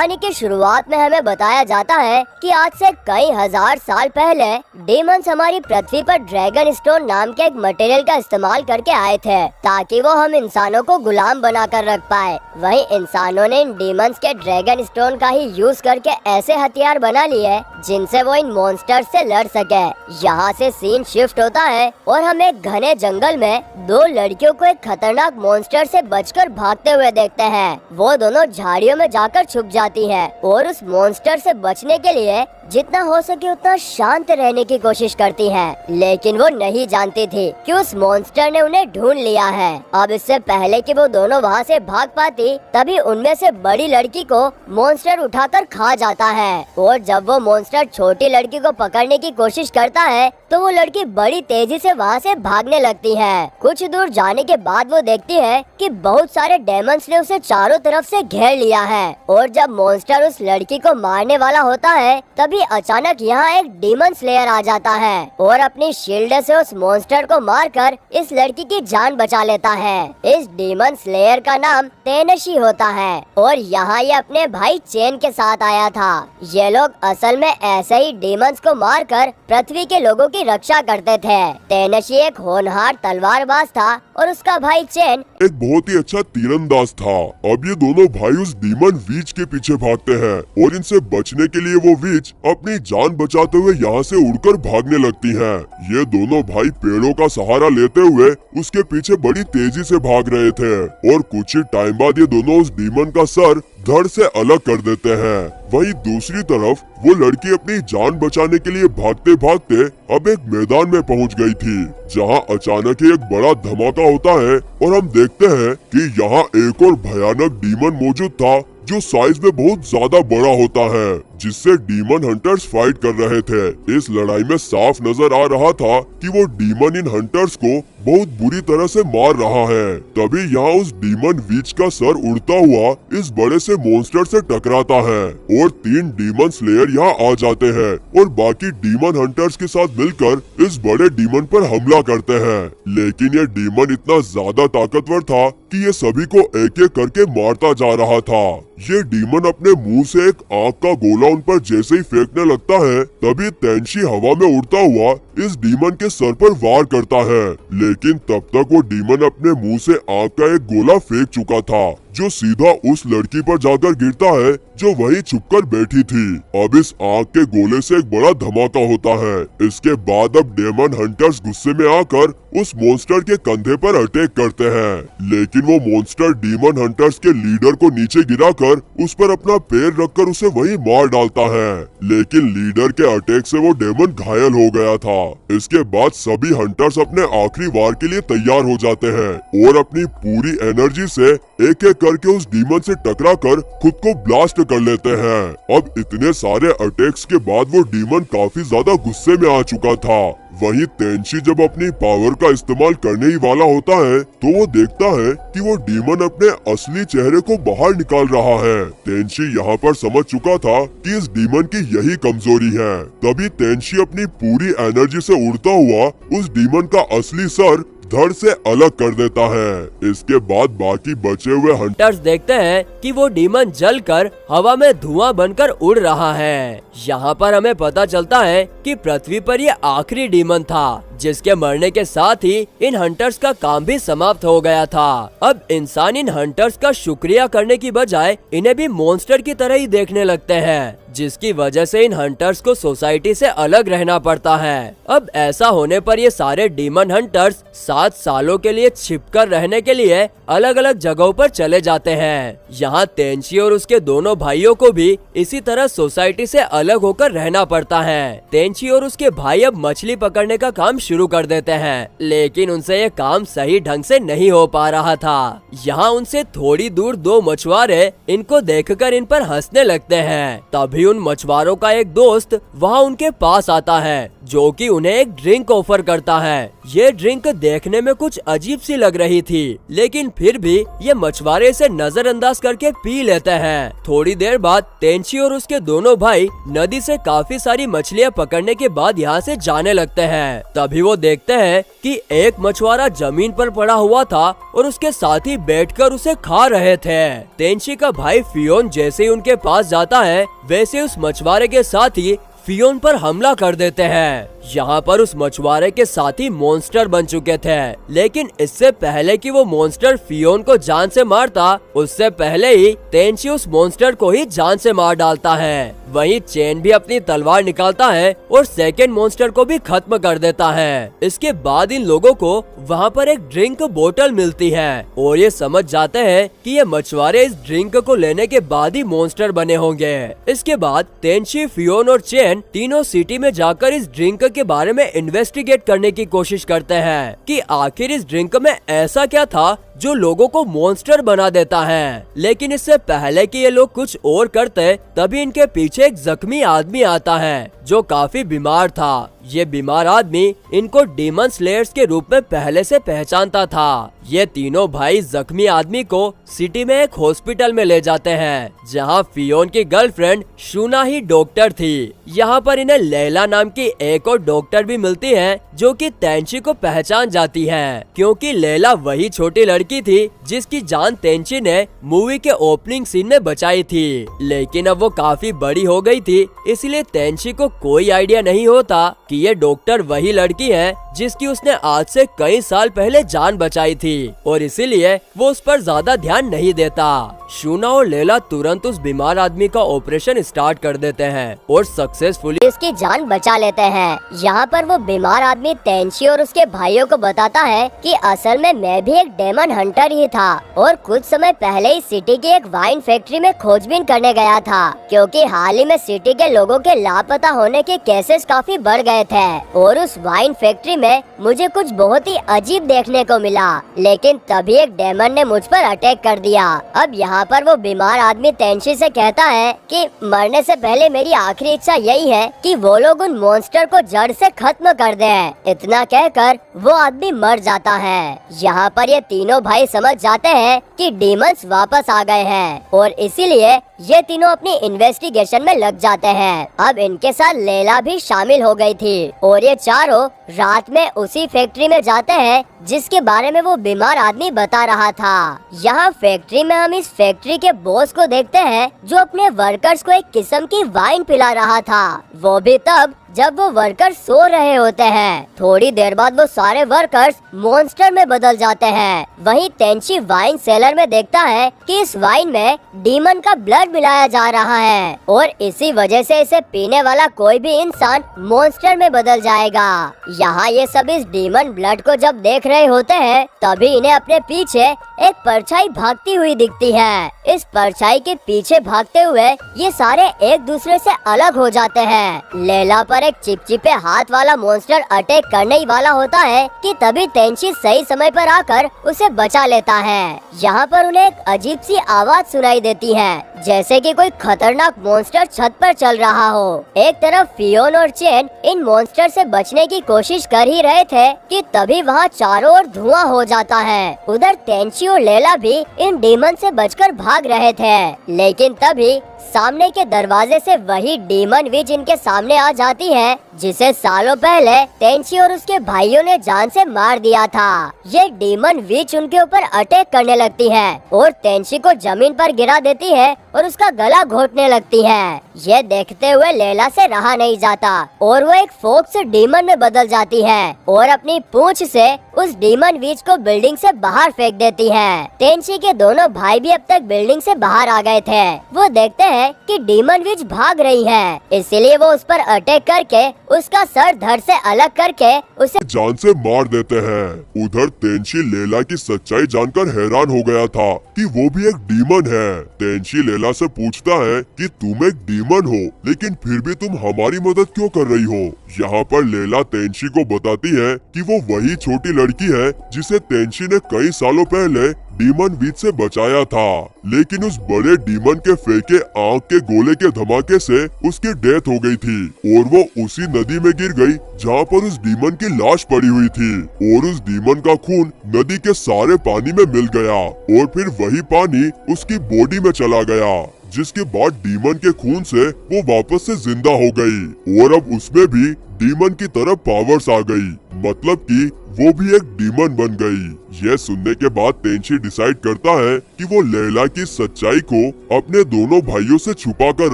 कहानी की शुरुआत में हमें बताया जाता है कि आज से कई हजार साल पहले डीमंस हमारी पृथ्वी पर ड्रैगन स्टोन नाम के एक मटेरियल का इस्तेमाल करके आए थे ताकि वो हम इंसानों को गुलाम बनाकर रख पाए। वहीं इंसानों ने इन डीमंस के ड्रैगन स्टोन का ही यूज करके ऐसे हथियार बना लिए जिनसे वो इन मॉन्स्टर्स से लड़ सके। यहाँ से सीन शिफ्ट होता है और हम एक घने जंगल में दो लड़कियों को एक खतरनाक मॉन्स्टर से बचकर भागते हुए देखते हैं। वो दोनों झाड़ियों में जाकर छुप जाती हैं और उस मॉन्स्टर से बचने के लिए जितना हो सके उतना शांत रहने की कोशिश करती हैं। लेकिन वो नहीं जानती थी कि उस मॉन्स्टर ने उन्हें ढूंढ लिया है। अब इससे पहले कि वो दोनों वहाँ से भाग पाती तभी उनमें से बड़ी लड़की को मॉन्स्टर उठाकर खा जाता है और जब वो मॉन्स्टर छोटी लड़की को पकड़ने की कोशिश करता है तो वो लड़की बड़ी तेजी से वहाँ से भागने लगती है। कुछ दूर जाने के बाद वो देखती है कि बहुत सारे डेमंस ने उसे चारों तरफ से घेर लिया है और जब मॉन्स्टर उस लड़की को मारने वाला होता है तभी अचानक यहाँ एक डीमन स्लेयर आ जाता है और अपनी शील्ड से उस मॉन्स्टर को मारकर इस लड़की की जान बचा लेता है। इस डीमन स्लेयर का नाम तेनशी होता है और यहाँ ये अपने भाई चेन के साथ आया था। ये लोग असल में ऐसे ही डीमंस को मारकर पृथ्वी के लोगों की रक्षा करते थे। तेनशी एक होनहार तलवारबाज था और उसका भाई चेन एक बहुत ही अच्छा तीरंदाज था। अब ये दोनों भाई उस डीमन वीच के पीछे भागते हैं और इनसे बचने के लिए वो वीच अपनी जान बचाते हुए यहाँ से उड़कर भागने लगती हैं। ये दोनों भाई पेड़ों का सहारा लेते हुए उसके पीछे बड़ी तेजी से भाग रहे थे और कुछ ही टाइम बाद ये दोनों उस डीमन का सर धड़ से अलग कर देते हैं। वहीं दूसरी तरफ वो लड़की अपनी जान बचाने के लिए भागते भागते अब एक मैदान में पहुंच गई थी जहां अचानक ही एक बड़ा धमाका होता है और हम देखते हैं कि यहाँ एक और भयानक डीमन मौजूद था जो साइज में बहुत ज्यादा बड़ा होता है जिससे डीमन हंटर्स फाइट कर रहे थे। इस लड़ाई में साफ नजर आ रहा था कि वो डीमन इन हंटर्स को बहुत बुरी तरह से मार रहा है। तभी यहाँ उस डीमन वीच का सर उड़ता हुआ इस बड़े से मॉन्स्टर से टकराता है और 3 डीमन स्लेयर यहाँ आ जाते हैं और बाकी डीमन हंटर्स के साथ मिलकर इस बड़े डीमन पर हमला करते हैं। लेकिन ये डीमन इतना ज्यादा ताकतवर था कि ये सभी को एक एक करके मारता जा रहा था। ये डीमन अपने मुंह से एक आग का गोला उन पर जैसे ही फेंकने लगता है तभी तेनशी हवा में उड़ता हुआ इस डीमन के सर पर वार करता है। लेकिन तब तक वो डीमन अपने मुंह से आग का एक गोला फेंक चुका था जो सीधा उस लड़की पर जाकर गिरता है जो वहीं छुपकर बैठी थी। अब इस आग के गोले से एक बड़ा धमाका होता है। इसके बाद अब डेमन हंटर्स गुस्से में आकर उस मॉन्स्टर के कंधे पर अटैक करते हैं। लेकिन वो मॉन्स्टर डीमन हंटर्स के लीडर को नीचे गिराकर उस पर अपना पैर रखकर उसे वहीं मार डालता है। लेकिन लीडर के अटैक से वो डेमन घायल हो गया था। इसके बाद सभी हंटर्स अपने आखिरी वार के लिए तैयार हो जाते हैं और अपनी पूरी एनर्जी से एक एक करके उस डीमन से टकराकर खुद को ब्लास्ट कर लेते हैं। अब इतने सारे अटैक्स के बाद वो डीमन काफी ज्यादा गुस्से में आ चुका था। वहीं तेनशी जब अपनी पावर का इस्तेमाल करने ही वाला होता है तो वो देखता है कि वो डीमन अपने असली चेहरे को बाहर निकाल रहा है। तेनशी यहाँ पर समझ चुका था कि इस डीमन की यही कमजोरी है। तभी तेनशी अपनी पूरी एनर्जी से उड़ता हुआ उस डीमन का असली सर धड़ से अलग कर देता है। इसके बाद बाकी बचे हुए हंटर्स देखते हैं कि वो डीमन जलकर हवा में धुआं बनकर उड़ रहा है। यहाँ पर हमें पता चलता है कि पृथ्वी पर ये आखिरी डीमन था जिसके मरने के साथ ही इन हंटर्स का काम भी समाप्त हो गया था। अब इंसान इन हंटर्स का शुक्रिया करने की बजाय इन्हें भी मॉन्स्टर की तरह ही देखने लगते हैं जिसकी वजह से इन हंटर्स को सोसाइटी से अलग रहना पड़ता है। अब ऐसा होने पर ये सारे डीमन हंटर्स 7 सालों के लिए छिपकर रहने के लिए अलग अलग जगहों पर चले जाते हैं। यहाँ तेनशी और उसके दोनों भाइयों को भी इसी तरह सोसाइटी से अलग होकर रहना पड़ता है। तेनशी और उसके भाई अब मछली पकड़ने का काम शुरू कर देते हैं लेकिन उनसे ये काम सही ढंग से नहीं हो पा रहा था। यहाँ उनसे थोड़ी दूर 2 मछुआरे इनको देखकर इन पर हंसने लगते हैं। तभी तभी उन मछुआरों का एक दोस्त वहाँ उनके पास आता है, जो कि उन्हें एक ड्रिंक ऑफर करता है। ये ड्रिंक देखने में कुछ अजीब सी लग रही थी, लेकिन फिर भी ये मछुआरे इसे नजरअंदाज करके पी लेते हैं। थोड़ी देर बाद तेंची और उसके दोनों भाई नदी से काफी सारी मछलियाँ पकड़ने के बाद यहाँ से जाने लगते हैं। तभी वो देखते हैं कि एक मछुआरा जमीन पर पड़ा हुआ था और उसके साथी बैठकर उसे खा रहे थे। तेंची का भाई फियोन जैसे ही उनके पास जाता है, वैसे उस मछुआरे के साथी फियोन पर हमला कर देते हैं। यहाँ पर उस मछुआरे के साथी मॉन्स्टर बन चुके थे, लेकिन इससे पहले कि वो मॉन्स्टर फियोन को जान से मारता, उससे पहले ही तेंची उस मॉन्स्टर को ही जान से मार डालता है। वहीं चेन भी अपनी तलवार निकालता है और सेकंड मॉन्स्टर को भी खत्म कर देता है। इसके बाद इन लोगों को वहाँ पर एक ड्रिंक बोतल मिलती है और ये समझ जाते हैं कि ये मछुआरे इस ड्रिंक को लेने के बाद ही मॉन्स्टर बने होंगे। इसके बाद तेंची, फियोन और चेन तीनों सिटी में जाकर इस ड्रिंक के बारे में इन्वेस्टिगेट करने की कोशिश करते हैं कि आखिर इस ड्रिंक में ऐसा क्या था जो लोगों को मॉन्स्टर बना देता है। लेकिन इससे पहले कि ये लोग कुछ और करते, तभी इनके पीछे एक जख्मी आदमी आता है जो काफी बीमार था। ये बीमार आदमी इनको डीमन स्लेयर्स के रूप में पहले से पहचानता था। ये तीनों भाई जख्मी आदमी को सिटी में एक हॉस्पिटल में ले जाते हैं, जहाँ फियोन की गर्लफ्रेंड शूना ही डॉक्टर थी। यहाँ पर इन्हें लैला नाम की एक और डॉक्टर भी मिलती है, जो कि तेंची को पहचान जाती है, क्योंकि लैला वही छोटी लड़की थी जिसकी जान तेंची ने मूवी के ओपनिंग सीन में बचाई थी। लेकिन अब वो काफी बड़ी हो गई थी, इसलिए तेंची को कोई आइडिया नहीं होता कि ये डॉक्टर वही लड़की है जिसकी उसने आज से कई साल पहले जान बचाई थी, और इसीलिए वो उस पर ज्यादा ध्यान नहीं देता। शूना और लैला तुरंत उस बीमार आदमी का ऑपरेशन स्टार्ट कर देते हैं और सक्सेसफुली उसकी जान बचा लेते हैं। यहाँ पर वो बीमार आदमी तेंची और उसके भाइयों को बताता है कि असल में मैं भी एक डेमन हंटर ही था और कुछ समय पहले ही सिटी की एक वाइन फैक्ट्री में खोजबीन करने गया था, क्योंकि हाल ही में सिटी के लोगों के लापता होने के केसेस काफी बढ़ गए थे और उस वाइन फैक्ट्री में मुझे कुछ बहुत ही अजीब देखने को मिला। लेकिन तभी एक डेमन ने मुझ पर अटैक कर दिया। अब यहाँ पर वो बीमार आदमी तेंची से कहता है कि मरने से पहले मेरी आखिरी इच्छा यही है कि वो लोग उन मॉन्स्टर को जड़ से खत्म कर दें। इतना कहकर वो आदमी मर जाता है। यहाँ पर ये तीनों भाई समझ जाते हैं कि डीमंस वापस आ गए हैं और इसीलिए ये तीनों अपनी इन्वेस्टिगेशन में लग जाते हैं। अब इनके साथ लैला भी शामिल हो गई थी और ये चारों रात में उसी फैक्ट्री में जाते हैं जिसके बारे में वो बीमार आदमी बता रहा था। यहाँ फैक्ट्री में हम इस फैक्ट्री के बॉस को देखते हैं, जो अपने वर्कर्स को एक किस्म की वाइन पिला रहा था, वो भी तब जब वो वर्कर्स सो रहे होते हैं। थोड़ी देर बाद वो सारे वर्कर्स मॉन्स्टर में बदल जाते हैं। वहीं तेंची वाइन सेलर में देखता है कि इस वाइन में डीमन का ब्लड मिलाया जा रहा है और इसी वजह से इसे पीने वाला कोई भी इंसान मॉन्स्टर में बदल जाएगा। यहाँ ये सब इस डीमन ब्लड को जब देख रहे होते हैं, तभी इन्हें अपने पीछे एक परछाई भागती हुई दिखती है। इस परछाई के पीछे भागते हुए ये सारे एक दूसरे से अलग हो जाते हैं। लैला पर एक चिपचिपे हाथ वाला मॉन्स्टर अटैक करने ही वाला होता है कि तभी तेंची सही समय पर आकर उसे बचा लेता है। यहाँ पर उन्हें एक अजीब सी आवाज सुनाई देती है, जैसे कि कोई खतरनाक मॉन्स्टर छत पर चल रहा हो। एक तरफ फियोन और चेन इन मॉन्स्टर से बचने की कोशिश कर ही रहे थे कि तभी वहाँ चारों ओर धुआं हो जाता है। उधर तेंची और लैला भी इन डीमन से बचकर भाग रहे थे, लेकिन तभी सामने के दरवाजे से वही डीमन विच इनके सामने आ जाती है, जिसे सालों पहले तेंची और उसके भाइयों ने जान से मार दिया था। ये डीमन विच उनके ऊपर अटैक करने लगती है और तेंची को जमीन पर गिरा देती है और उसका गला घोटने लगती है। ये देखते हुए लैला से रहा नहीं जाता और वो एक फोक्स डीमन में बदल जाती है और अपनी पूंछ से उस डीमन विच को बिल्डिंग से बाहर फेंक देती है। तेंची के दोनों भाई भी अब तक बिल्डिंग से बाहर आ गए थे। वो देखते हैं कि डीमन विच भाग रही है, इसलिए वो उस पर अटैक करके उसका सर धड़ से अलग करके उसे जान से मार देते हैं। उधर तेंची लैला की सच्चाई जानकर हैरान हो गया था कि वो भी एक डीमन है। तेंची लैला से पूछता है कि तुम एक डीमन हो, लेकिन फिर भी तुम हमारी मदद क्यों कर रही हो। यहाँ पर लैला तेंची को बताती है कि वो वही छोटी लड़की है जिसे तेंशी ने कई सालों पहले डीमन वीच से बचाया था, लेकिन उस बड़े डीमन के फेंके आग के गोले के धमाके से उसकी डेथ हो गई थी और वो उसी नदी में गिर गई जहाँ पर उस डीमन की लाश पड़ी हुई थी और उस डीमन का खून नदी के सारे पानी में मिल गया और फिर वही पानी उसकी बॉडी में चला गया, जिसके बाद डीमन के खून से वो वापस से जिंदा हो गई और अब उसमें भी डीमन की तरह पावर्स आ गई, मतलब कि वो भी एक डीमन बन गई। यह सुनने के बाद तेंशी डिसाइड करता है कि वो लैला की सच्चाई को अपने दोनों भाइयों से छुपा कर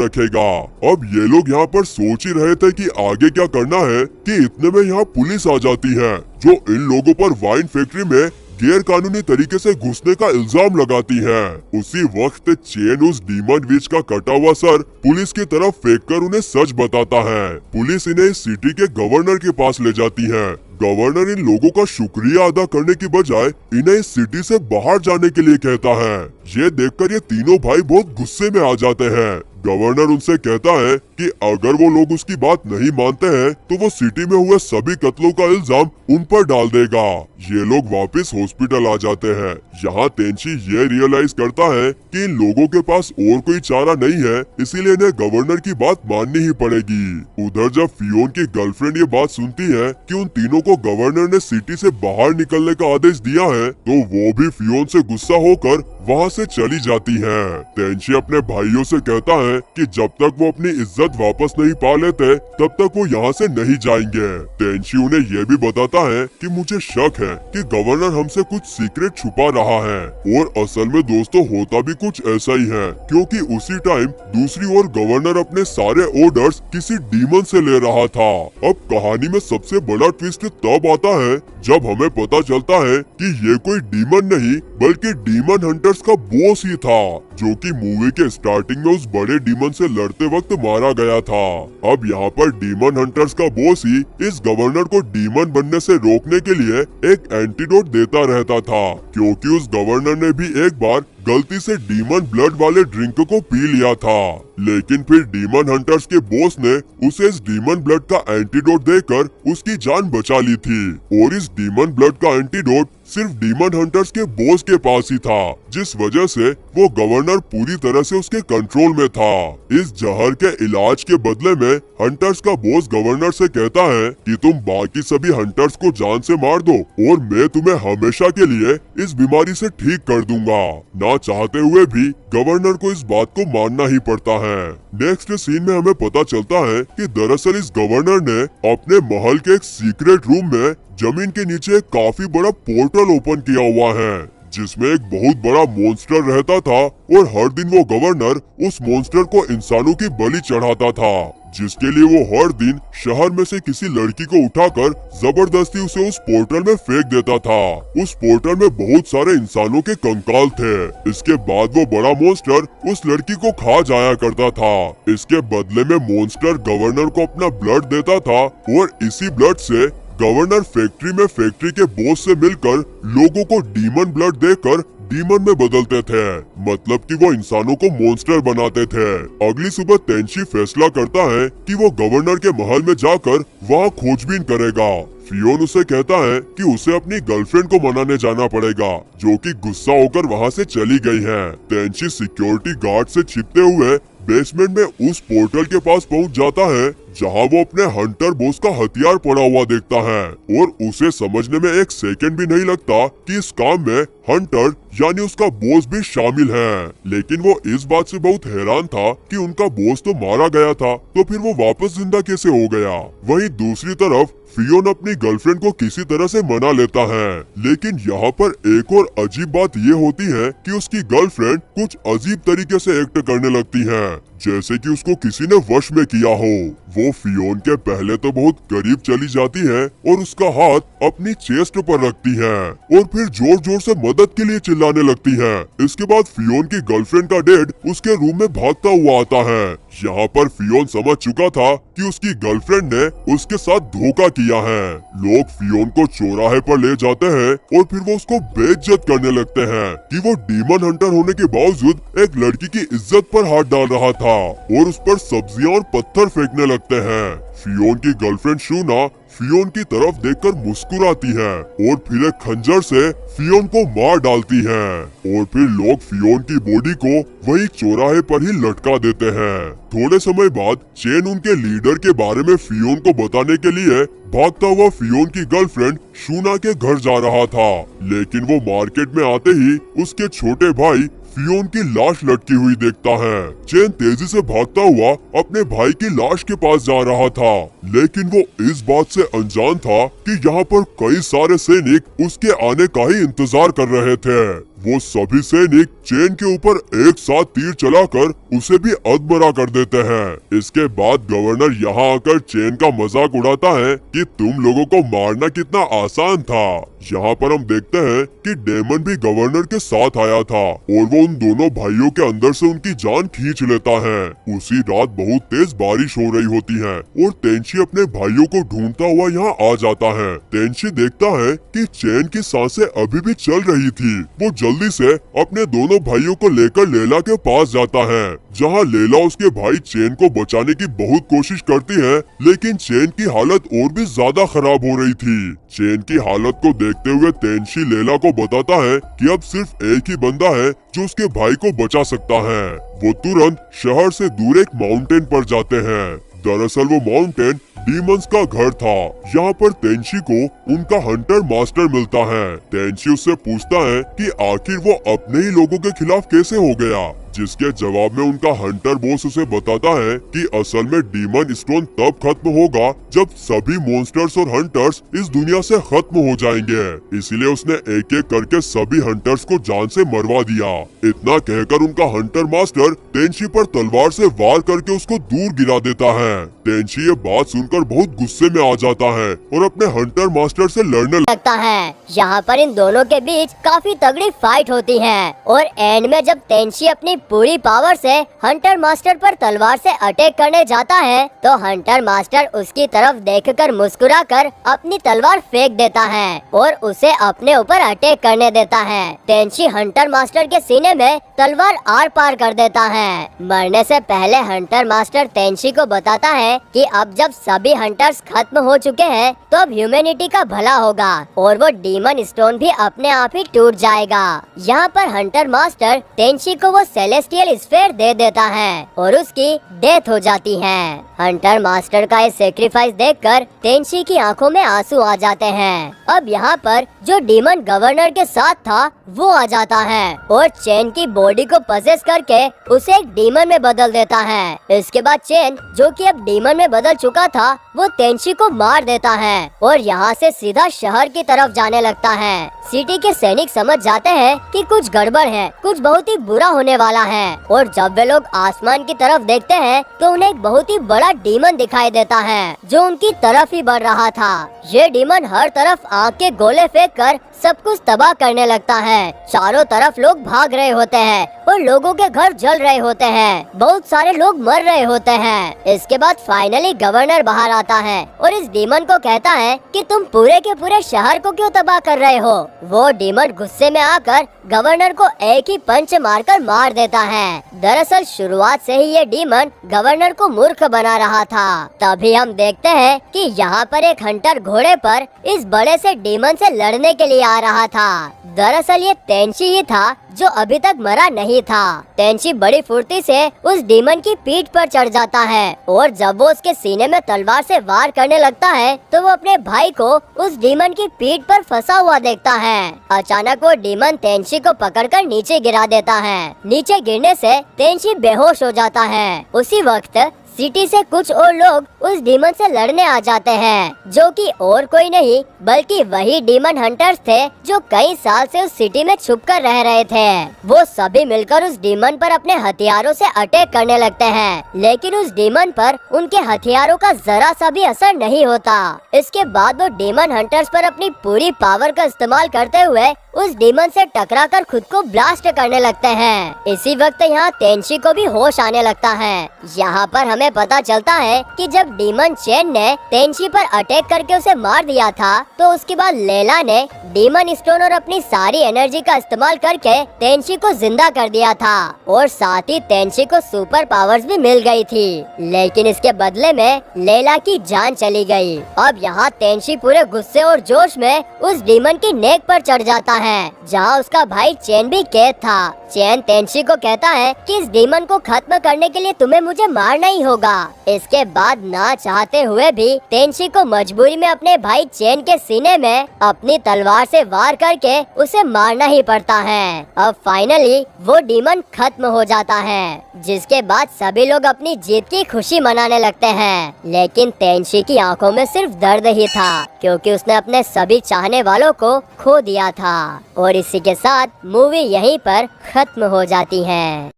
रखेगा। अब ये लोग यहाँ पर सोच ही रहे थे कि आगे क्या करना है कि इतने में यहाँ पुलिस आ जाती है, जो इन लोगों पर वाइन फैक्ट्री में गैर कानूनी तरीके से घुसने का इल्जाम लगाती है। उसी वक्त चेन उस डीमन विच का कटा हुआ सर पुलिस की तरफ फेंककर उन्हें सच बताता है। पुलिस इन्हें इस सिटी के गवर्नर के पास ले जाती है। गवर्नर इन लोगों का शुक्रिया अदा करने की बजाय इन्हें इस सिटी से बाहर जाने के लिए कहता है। ये देखकर ये तीनों भाई बहुत गुस्से में आ जाते हैं। गवर्नर उनसे कहता है कि अगर वो लोग उसकी बात नहीं मानते हैं तो वो सिटी में हुए सभी कत्लों का इल्जाम उन पर डाल देगा। ये लोग वापस हॉस्पिटल आ जाते हैं। यहाँ तेंशी ये रियलाइज करता है कि इन लोगों के पास और कोई चारा नहीं है, इसीलिए इन्हें गवर्नर की बात माननी ही पड़ेगी। उधर जब फियोन की गर्लफ्रेंड ये बात सुनती है कि उन तीनों को गवर्नर ने सिटी से बाहर निकलने का आदेश दिया है, तो वो भी फियोन से गुस्सा होकर वहाँ से चली जाती है। तेंशी अपने भाइयों से कहता है कि जब तक वो अपनी इज्जत वापस नहीं पा लेते तब तक वो यहाँ से नहीं जाएंगे। तेंशी उन्हें ये भी बताता है कि मुझे शक है कि गवर्नर हमसे कुछ सीक्रेट छुपा रहा है और असल में दोस्तों होता भी कुछ ऐसा ही है, क्योंकि उसी टाइम दूसरी ओर गवर्नर अपने सारे ऑर्डर्स किसी डीमन से ले रहा था। अब कहानी में सबसे बड़ा ट्विस्ट तब आता है जब हमें पता चलता है कि ये कोई डीमन नहीं बल्कि डीमन हंटर्स का बॉस ही था, जो कि मूवी के स्टार्टिंग में उस बड़े डीमन से लड़ते वक्त मारा गया था। अब यहाँ पर डीमन हंटर्स का बॉस ही इस गवर्नर को डीमन बनने से रोकने के लिए एक एंटीडोट देता रहता था, क्योंकि उस गवर्नर ने भी एक बार गलती से डीमन ब्लड वाले ड्रिंक को पी लिया था, लेकिन फिर डीमन हंटर्स के बॉस ने उसे इस डीमन ब्लड का एंटीडोट देकर उसकी जान बचा ली थी और इस डीमन ब्लड का एंटीडोट सिर्फ डीमन हंटर्स के बॉस के पास ही था, जिस वजह से वो गवर्नर पूरी तरह से उसके कंट्रोल में था। इस जहर के इलाज के बदले में हंटर्स का बॉस गवर्नर से कहता है कि तुम बाकी सभी हंटर्स को जान से मार दो और मैं तुम्हें हमेशा के लिए इस बीमारी से ठीक कर दूंगा। ना चाहते हुए भी गवर्नर को इस बात को मानना ही पड़ता है। नेक्स्ट सीन में हमें पता चलता है कि दरअसल इस गवर्नर ने अपने महल के एक सीक्रेट रूम में जमीन के नीचे एक काफी बड़ा पोर्टल ओपन किया हुआ है, जिसमें एक बहुत बड़ा मॉन्स्टर रहता था और हर दिन वो गवर्नर उस मॉन्स्टर को इंसानों की बलि चढ़ाता था, जिसके लिए वो हर दिन शहर में से किसी लड़की को उठाकर जबरदस्ती उसे उस पोर्टल में फेंक देता था। उस पोर्टल में बहुत सारे इंसानों के कंकाल थे। इसके बाद वो बड़ा मॉन्स्टर उस लड़की को खा जाया करता था। इसके बदले में मॉन्स्टर गवर्नर को अपना ब्लड देता था और इसी ब्लड से गवर्नर फैक्ट्री के बॉस से मिलकर लोगों को डीमन ब्लड देकर डीमन में बदलते थे, मतलब कि वो इंसानों को मॉन्स्टर बनाते थे। अगली सुबह तेंशी फैसला करता है कि वो गवर्नर के महल में जाकर वहाँ खोजबीन करेगा। फियोन उसे कहता है कि उसे अपनी गर्लफ्रेंड को मनाने जाना पड़ेगा, जो कि गुस्सा होकर वहाँ से चली गई है। तेंशी सिक्योरिटी गार्ड से छिपते हुए बेसमेंट में उस पोर्टल के पास पहुंच जाता है, जहां वो अपने हंटर बॉस का हथियार पड़ा हुआ देखता है और उसे समझने में एक सेकंड भी नहीं लगता कि इस काम में हंटर यानी उसका बॉस भी शामिल है। लेकिन वो इस बात से बहुत हैरान था कि उनका बॉस तो मारा गया था, तो फिर वो वापस जिंदा कैसे हो गया। वहीं दूसरी तरफ फियोन अपनी गर्लफ्रेंड को किसी तरह से मना लेता है, लेकिन यहाँ पर एक और अजीब बात ये होती है कि उसकी गर्लफ्रेंड कुछ अजीब तरीके से एक्ट करने लगती है, जैसे कि उसको किसी ने वश में किया हो। वो फियोन के पहले तो बहुत करीब चली जाती है और उसका हाथ अपनी चेस्ट पर रखती है और फिर जोर जोर से मदद के लिए चिल्लाने लगती है। इसके बाद फियोन की गर्लफ्रेंड का डैड उसके रूम में भागता हुआ आता है। यहाँ पर फियोन समझ चुका था कि उसकी गर्लफ्रेंड ने उसके साथ धोखा किया है। लोग फियोन को चौराहे पर ले जाते हैं और फिर वो उसको बेइज्जत करने लगते हैं कि वो डीमन हंटर होने के बावजूद एक लड़की की इज्जत पर हाथ डाल रहा था। था और उस पर सब्जियां और पत्थर फेंकने लगते हैं। फियोन की गर्लफ्रेंड शूना फियोन की तरफ देखकर मुस्कुराती है और फिर एक खंजर से फियोन को मार डालती है और फिर लोग फियोन की बॉडी को वही चौराहे पर ही लटका देते हैं। थोड़े समय बाद चेन उनके लीडर के बारे में फियोन को बताने के लिए भागता हुआ फियोन की गर्लफ्रेंड शूना के घर जा रहा था, लेकिन वो मार्केट में आते ही उसके छोटे भाई फियोन की लाश लटकी हुई देखता है। चेन तेजी से भागता हुआ अपने भाई की लाश के पास जा रहा था, लेकिन वो इस बात से अनजान था कि यहाँ पर कई सारे सैनिक उसके आने का ही इंतजार कर रहे थे। वो सभी सैनिक चेन के ऊपर एक साथ तीर चलाकर उसे भी अधमरा कर देते हैं। इसके बाद गवर्नर यहाँ आकर चेन का मजाक उड़ाता है कि तुम लोगों को मारना कितना आसान था। यहाँ पर हम देखते हैं कि डेमन भी गवर्नर के साथ आया था और वो उन दोनों भाइयों के अंदर से उनकी जान खींच लेता है। उसी रात बहुत तेज बारिश हो रही होती है और तेंशी अपने भाइयों को ढूंढता हुआ यहाँ आ जाता है। तेंशी देखता है कि चेन की सांसें अभी भी चल रही थी। वो जल्दी से अपने दोनों भाइयों को लेकर लैला के पास जाता है, जहाँ लैला उसके भाई चेन को बचाने की बहुत कोशिश करती है, लेकिन चेन की हालत और भी ज्यादा खराब हो रही थी। चेन की हालत को देखते हुए तेंशी लैला को बताता है कि अब सिर्फ एक ही बंदा है जो उसके भाई को बचा सकता है। वो तुरंत शहर से दूर एक माउंटेन पर जाते हैं। दरअसल वो माउंटेन डीमंस का घर था। यहाँ पर तेंशी को उनका हंटर मास्टर मिलता है। तेंशी उससे पूछता है कि आखिर वो अपने ही लोगों के खिलाफ कैसे हो गया, जिसके जवाब में उनका हंटर बॉस उसे बताता है कि असल में डीमन स्टोन तब खत्म होगा जब सभी मॉन्स्टर्स और हंटर्स इस दुनिया से खत्म हो जाएंगे। इसलिए उसने एक एक करके सभी हंटर्स को जान से मरवा दिया। इतना कहकर उनका हंटर मास्टर तेंशी पर तलवार से वार करके उसको दूर गिरा देता है। तेंशी ये बात सुनकर बहुत गुस्से में आ जाता है और अपने हंटर मास्टर से लड़ने लगता है। यहाँ पर इन दोनों के बीच काफी तगड़ी फाइट होती है और एंड में जब तेंशी अपनी पूरी पावर से हंटर मास्टर पर तलवार से अटैक करने जाता है, तो हंटर मास्टर उसकी तरफ देखकर मुस्कुराकर अपनी तलवार फेंक देता है और उसे अपने ऊपर अटैक करने देता है। तेंशी हंटर मास्टर के सीने में तलवार आर पार कर देता है। मरने से पहले हंटर मास्टर तेंशी को बताता है कि अब जब सभी हंटर्स खत्म हो चुके हैं तो अब ह्यूमैनिटी का भला होगा और वो डीमन स्टोन भी अपने आप ही टूट जाएगा। यहाँ पर हंटर मास्टर तेंशी को वो सेलेस्टियल स्फीयर दे देता है और उसकी डेथ हो जाती है। हंटर मास्टर का ये सेक्रीफाइस देखकर तेंशी की आंखों में आंसू आ जाते हैं। अब यहाँ पर जो डीमन गवर्नर के साथ था वो आ जाता है और चेन की बॉडी को पजेस करके उसे एक डीमन में बदल देता है। इसके बाद चेन, जो कि अब डीमन में बदल चुका था, वो तेंशी को मार देता है और यहाँ से सीधा शहर की तरफ जाने लगता है। सिटी के सैनिक समझ जाते हैं कि कुछ गड़बड़ है, कुछ बहुत ही बुरा होने वाला है और जब वे लोग आसमान की तरफ देखते हैं तो उन्हें एक बहुत ही बड़ा डीमन दिखाई देता है जो उनकी तरफ ही बढ़ रहा था। ये डीमन हर तरफ आग के गोले फेंक कर सब कुछ तबाह करने लगता है। चारों तरफ लोग भाग रहे होते हैं और लोगों के घर जल रहे होते हैं, बहुत सारे लोग मर रहे होते हैं। इसके बाद फाइनली गवर्नर बाहर आता है और इस डीमन को कहता है कि तुम पूरे के पूरे शहर को क्यों तबाह कर रहे हो। वो डीमन गुस्से में आकर गवर्नर को एक ही पंच मारकर मार देता है। दरअसल शुरुआत से ही ये डीमन गवर्नर को मूर्ख बना रहा था। तभी हम देखते हैं कि यहाँ पर एक हंटर घोड़े पर इस बड़े से डीमन से लड़ने के लिए आ रहा था। दरअसल ये तेंशी ही था जो अभी तक मरा नहीं था। तेंशी बड़ी फुर्ती से उस डीमन की पीठ पर चढ़ जाता है और जब वो उसके सीने में तलवार से वार करने लगता है तो वो अपने भाई को उस डीमन की पीठ पर फंसा हुआ देखता है। अचानक वो डीमन तेंशी को पकड़कर नीचे गिरा देता है। नीचे गिरने से तेंशी बेहोश हो जाता है। उसी वक्त सिटी से कुछ और लोग उस डीमन से लड़ने आ जाते हैं, जो कि और कोई नहीं बल्कि वही डीमन हंटर्स थे जो कई साल से उस सिटी में छुपकर रह रहे थे। वो सभी मिलकर उस डीमन पर अपने हथियारों से अटैक करने लगते हैं, लेकिन उस डीमन पर उनके हथियारों का जरा सा भी असर नहीं होता। इसके बाद वो डीमन हंटर्स पर अपनी पूरी पावर का इस्तेमाल करते हुए उस डीमन से टकराकर खुद को ब्लास्ट करने लगते हैं। इसी वक्त यहाँ तेंशी को भी होश आने लगता है। यहाँ पर हमें पता चलता है कि जब डीमन चेन ने तेंशी पर अटैक करके उसे मार दिया था, तो उसके बाद लैला ने डीमन स्टोन और अपनी सारी एनर्जी का इस्तेमाल करके तेंशी को जिंदा कर दिया था और साथ ही तेंशी को सुपर पावर्स भी मिल गई थी। लेकिन इसके बदले में लैला की जान चली गई। अब यहाँ तेंशी पूरे गुस्से और जोश में उस डीमन की नेक पर चढ़ जाता है, जहाँ उसका भाई चेन भी कैद था। चेन तेंशी को कहता है कि इस डीमन को खत्म करने के लिए तुम्हें मुझे मारना ही होगा। इसके बाद ना चाहते हुए भी तेंशी को मजबूरी में अपने भाई चेन के सीने में अपनी तलवार से वार करके उसे मारना ही पड़ता है। अब फाइनली वो डीमन खत्म हो जाता है, जिसके बाद सभी लोग अपनी जीत की खुशी मनाने लगते हैं। लेकिन तेंशी की आंखों में सिर्फ दर्द ही था, क्योंकि उसने अपने सभी चाहने वालों को खो दिया था। और इसी के साथ मूवी यहीं पर खत्म हो जाती है।